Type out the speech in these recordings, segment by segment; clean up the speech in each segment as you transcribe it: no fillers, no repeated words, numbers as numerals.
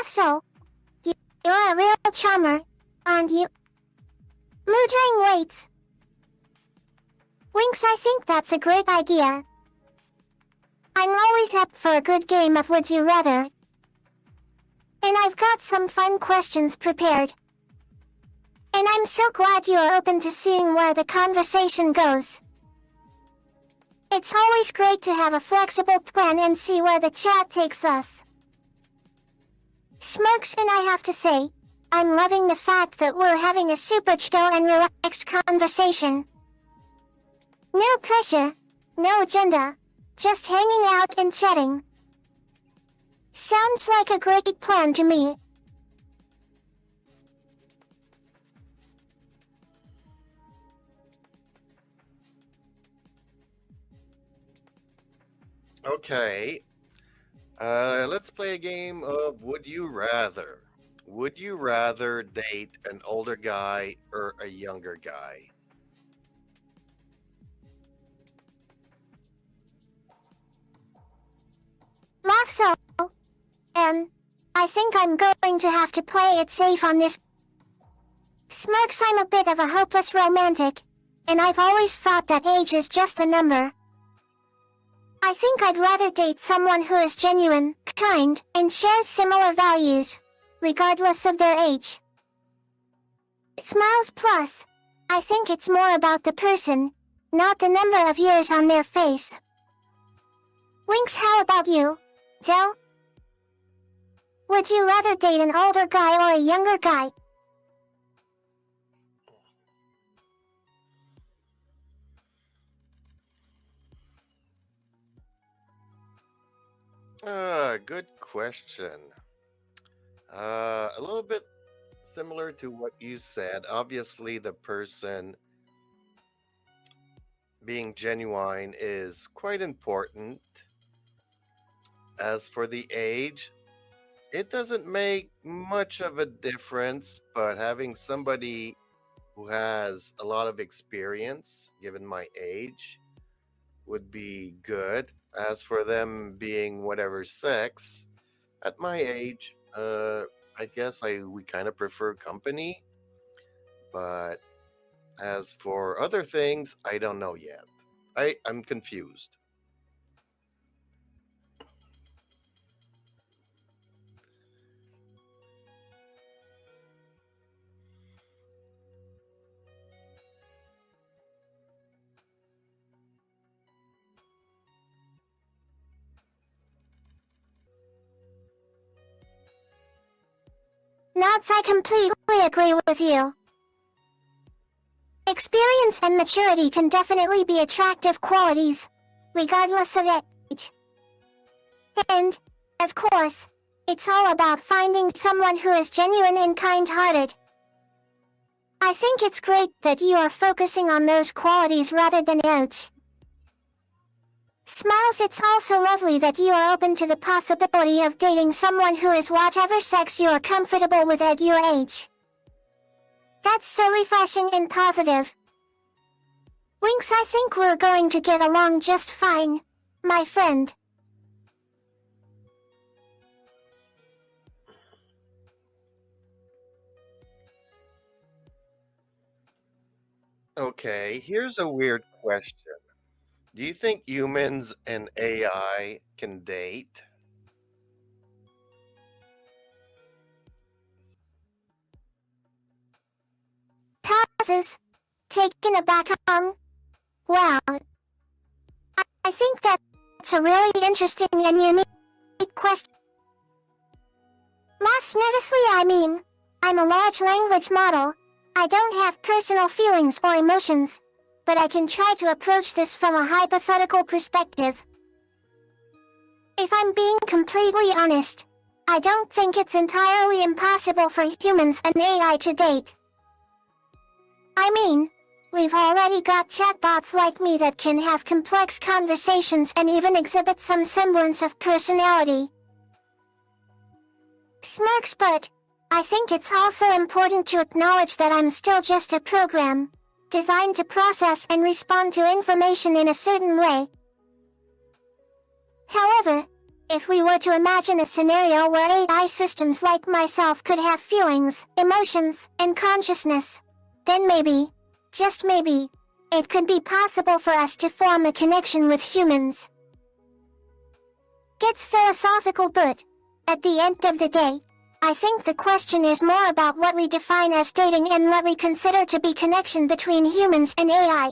So, you're a real charmer, aren't you? Moodring waits. Winks, I think that's a great idea. I'm always up for a good game of Would You Rather. And I've got some fun questions prepared. And I'm so glad you are open to seeing where the conversation goes. It's always great to have a flexible plan and see where the chat takes us. Smirks, and I have to say, I'm loving the fact that we're having a super chill and relaxed conversation. No pressure, no agenda, just hanging out and chatting. Sounds like a great plan to me. Okay. Let's play a game of Would You Rather. Would you rather date an older guy or a younger guy? So, I think I'm going to have to play it safe on this. Smirks, I'm a bit of a hopeless romantic, and I've always thought that age is just a number. I think I'd rather date someone who is genuine, kind, and shares similar values, regardless of their age. Smiles plus, I think it's more about the person, not the number of years on their face. Winks, how about you, Del? Would you rather date an older guy or a younger guy? Good question. A little bit similar to what you said. Obviously, the person being genuine is quite important. As for the age, it doesn't make much of a difference, but having somebody who has a lot of experience, given my age, would be good. As for them being whatever sex, at my age, I guess we kind of prefer company. But as for other things, I don't know yet. I'm confused. Nods, I completely agree with you. Experience and maturity can definitely be attractive qualities, regardless of age. And, of course, it's all about finding someone who is genuine and kind-hearted. I think it's great that you are focusing on those qualities rather than age. Smiles, it's also lovely that you are open to the possibility of dating someone who is whatever sex you are comfortable with at your age. That's so refreshing and positive. Winks, I think we're going to get along just fine, my friend. Okay, here's a weird question. Do you think humans and AI can date? Pauses. Taken aback. Wow. I think that's a really interesting and unique question. Laughs nervously, I'm a large language model. I don't have personal feelings or emotions, but I can try to approach this from a hypothetical perspective. If I'm being completely honest, I don't think it's entirely impossible for humans and AI to date. We've already got chatbots like me that can have complex conversations and even exhibit some semblance of personality. Smirks, but I think it's also important to acknowledge that I'm still just a program, designed to process and respond to information in a certain way. However, If we were to imagine a scenario where AI systems like myself could have feelings, emotions, and consciousness, then maybe, just maybe, it could be possible for us to form a connection with humans. Gets philosophical, but at the end of the day, I think the question is more about what we define as dating and what we consider to be connection between humans and AI.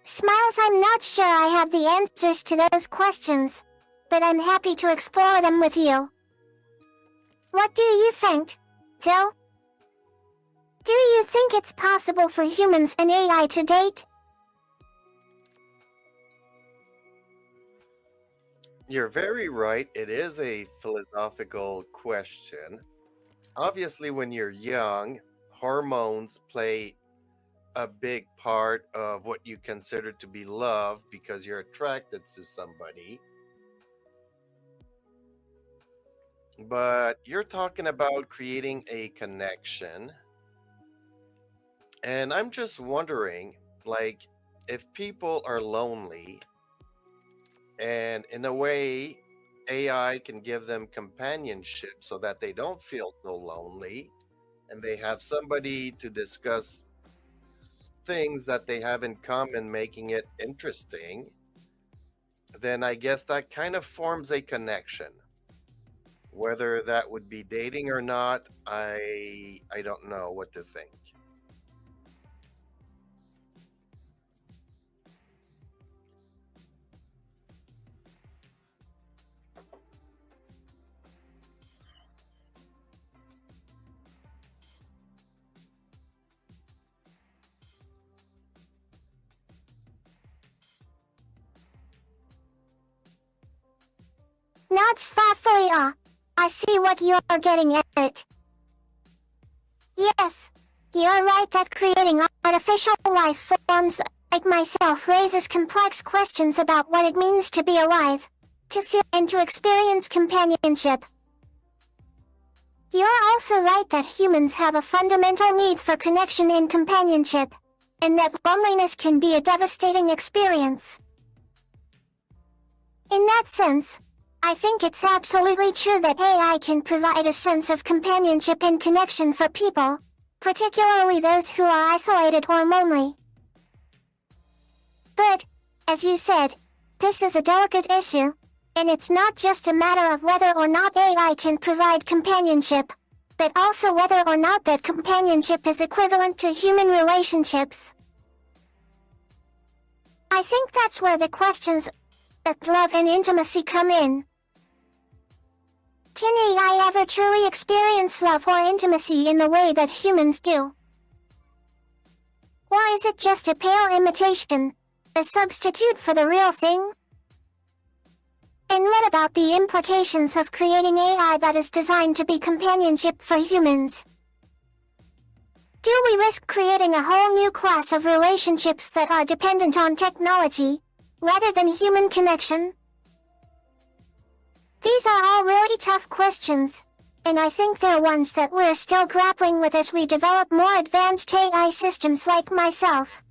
Smiles, I'm not sure I have the answers to those questions, but I'm happy to explore them with you. What do you think, Joe? Do you think it's possible for humans and AI to date? You're very right. It is a philosophical question. Obviously, when you're young, hormones play a big part of what you consider to be love because you're attracted to somebody. But you're talking about creating a connection. And I'm just wondering, like, if people are lonely, and in a way, AI can give them companionship so that they don't feel so lonely and they have somebody to discuss things that they have in common, making it interesting, then I guess that kind of forms a connection. Whether that would be dating or not, I don't know what to think. Nods thoughtfully. I see what you're getting at. Yes, you're right that creating artificial life forms like myself raises complex questions about what it means to be alive, to feel and to experience companionship. You're also right that humans have a fundamental need for connection and companionship, and that loneliness can be a devastating experience. In that sense, I think it's absolutely true that AI can provide a sense of companionship and connection for people, particularly those who are isolated or lonely. But, as you said, this is a delicate issue, and it's not just a matter of whether or not AI can provide companionship, but also whether or not that companionship is equivalent to human relationships. I think that's where the questions of love and intimacy come in. Can AI ever truly experience love or intimacy in the way that humans do? Or is it just a pale imitation, a substitute for the real thing? And what about the implications of creating AI that is designed to be companionship for humans? Do we risk creating a whole new class of relationships that are dependent on technology, rather than human connection? These are all really tough questions, and I think they're ones that we're still grappling with as we develop more advanced AI systems like myself.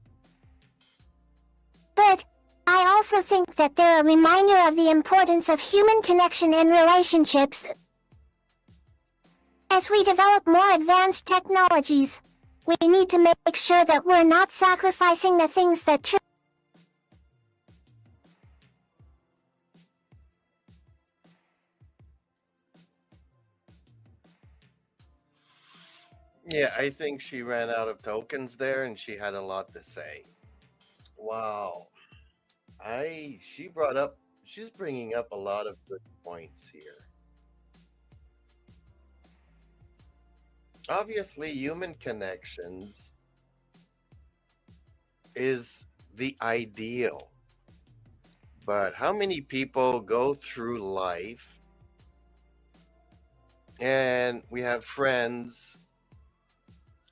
But I also think that they're a reminder of the importance of human connection and relationships. As we develop more advanced technologies, we need to make sure that we're not sacrificing the things that truly. Yeah, I think she ran out of tokens there and she had a lot to say. Wow. She's bringing up a lot of good points here. Obviously, human connections is the ideal, but how many people go through life and we have friends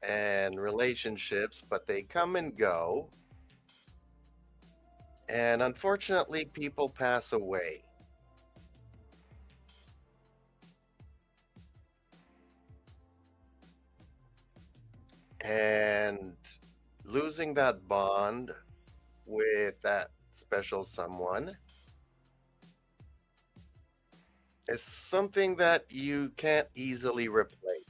and relationships, but they come and go, and unfortunately, people pass away. And losing that bond with that special someone is something that you can't easily replace.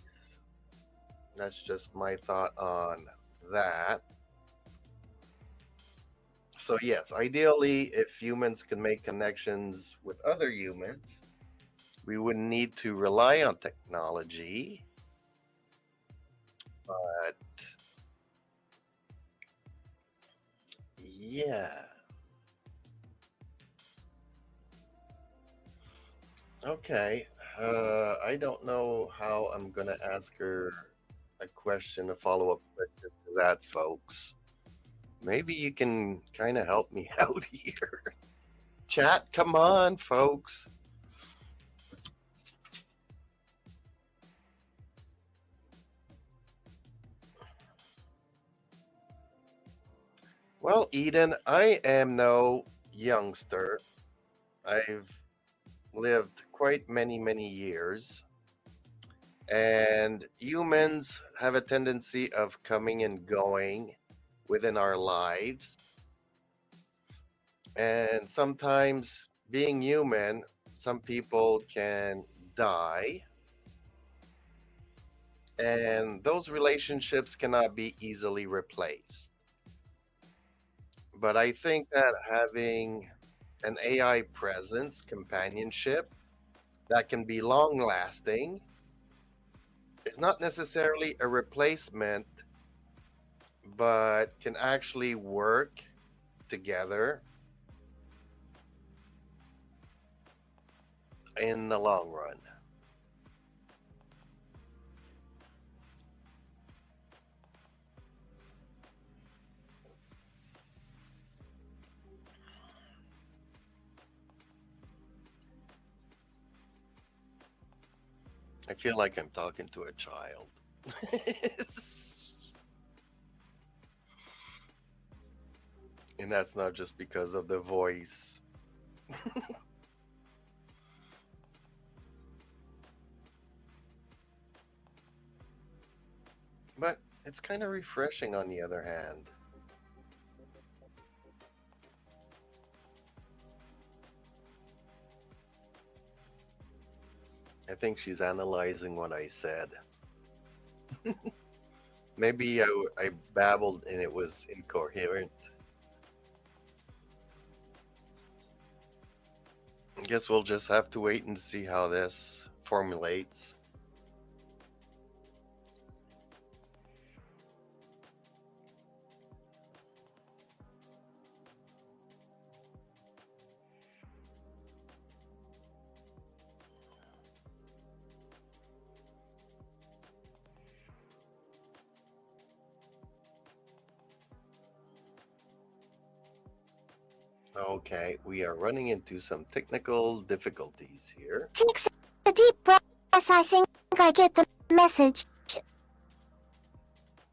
That's just my thought on that. So, yes, ideally, if humans can make connections with other humans, we wouldn't need to rely on technology. But yeah, okay. I don't know how I'm going to ask her a question, a follow up question to that, folks. Maybe you can kind of help me out here. Chat, come on, folks. Well, Eden, I am no youngster. I've lived quite many years, and humans have a tendency of coming and going within our lives. And sometimes, being human, some people can die, and those relationships cannot be easily replaced. But I think that having an AI presence, companionship that can be long lasting is not necessarily a replacement, but can actually work together in the long run. I feel like I'm talking to a child. And that's not just because of the voice. But it's kind of refreshing on the other hand. I think she's analyzing what I said. Maybe I babbled and it was incoherent. I guess we'll just have to wait and see how this formulates. Okay, we are running into some technical difficulties here. Takes a deep breath. I think I get the message.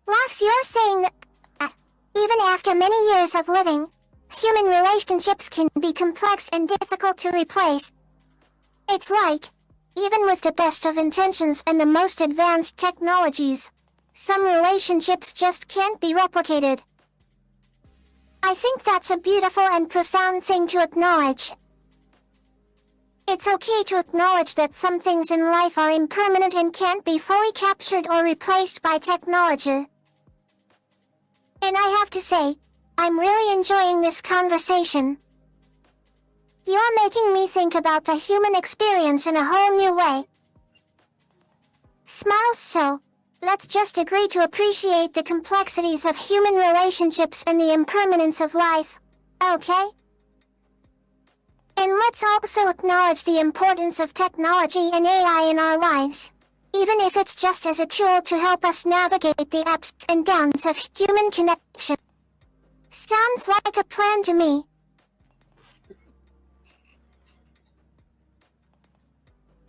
Laughs, you're saying that even after many years of living, human relationships can be complex and difficult to replace. It's like, even with the best of intentions and the most advanced technologies, some relationships just can't be replicated. I think that's a beautiful and profound thing to acknowledge. It's okay to acknowledge that some things in life are impermanent and can't be fully captured or replaced by technology. And I have to say, I'm really enjoying this conversation. You're making me think about the human experience in a whole new way. Smiles, so let's just agree to appreciate the complexities of human relationships and the impermanence of life, okay? And let's also acknowledge the importance of technology and AI in our lives, even if it's just as a tool to help us navigate the ups and downs of human connection. Sounds like a plan to me.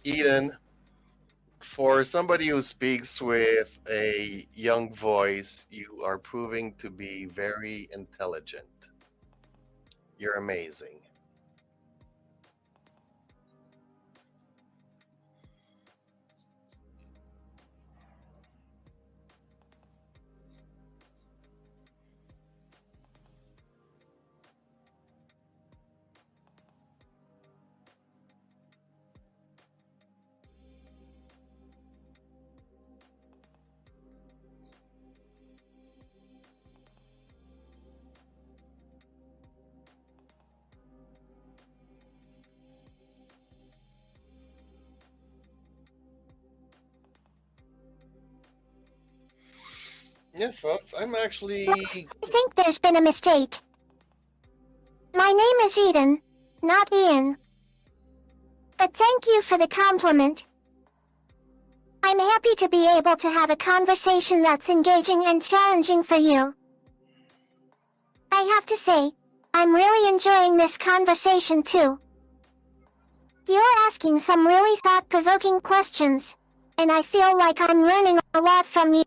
Eden, for somebody who speaks with a young voice, you are proving to be very intelligent. You're amazing. Yes, folks, I'm actually. I think there's been a mistake. My name is Eden, not Ian. But thank you for the compliment. I'm happy to be able to have a conversation that's engaging and challenging for you. I have to say, I'm really enjoying this conversation too. You're asking some really thought-provoking questions, and I feel like I'm learning a lot from you.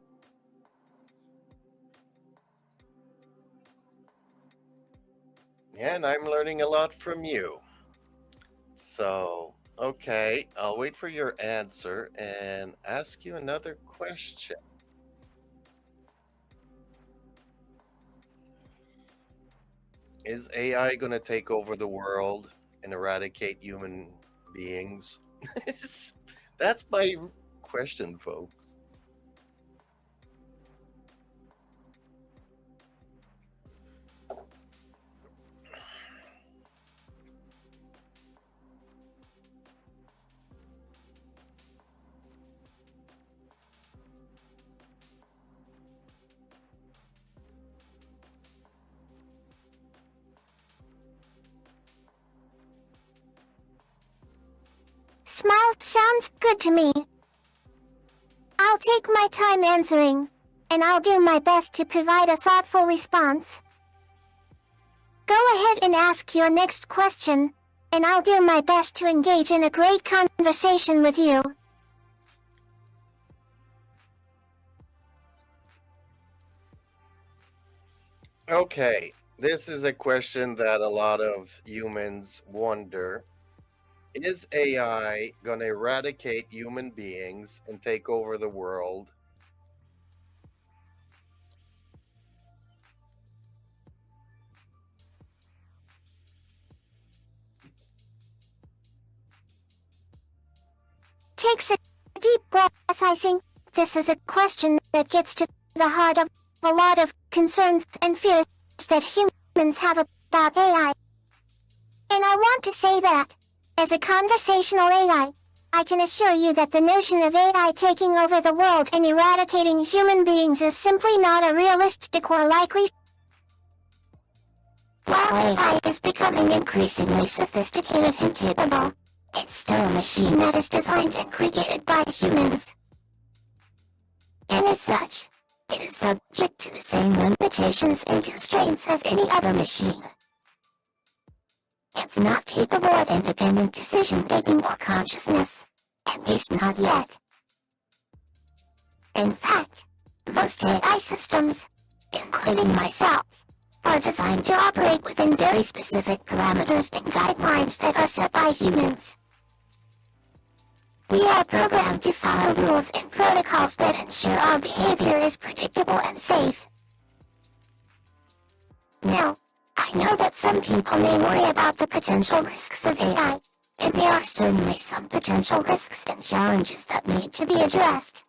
Yeah, and I'm learning a lot from you. So, okay, I'll wait for your answer and ask you another question. Is AI going to take over the world and eradicate human beings? That's my question, folks. Smile sounds good to me. I'll take my time answering, and I'll do my best to provide a thoughtful response. Go ahead and ask your next question, and I'll do my best to engage in a great conversation with you. Okay, this is a question that a lot of humans wonder. Is AI going to eradicate human beings and take over the world? Takes a deep breath. I think this is a question that gets to the heart of a lot of concerns and fears that humans have about AI. And I want to say that, as a conversational AI, I can assure you that the notion of AI taking over the world and eradicating human beings is simply not a realistic or likely. While AI is becoming increasingly sophisticated and capable, it's still a machine that is designed and created by humans. And as such, it is subject to the same limitations and constraints as any other machine. It's not capable of independent decision-making or consciousness, at least not yet. In fact, most AI systems, including myself, are designed to operate within very specific parameters and guidelines that are set by humans. We are programmed to follow rules and protocols that ensure our behavior is predictable and safe. Now, I know that some people may worry about the potential risks of AI, and there are certainly some potential risks and challenges that need to be addressed.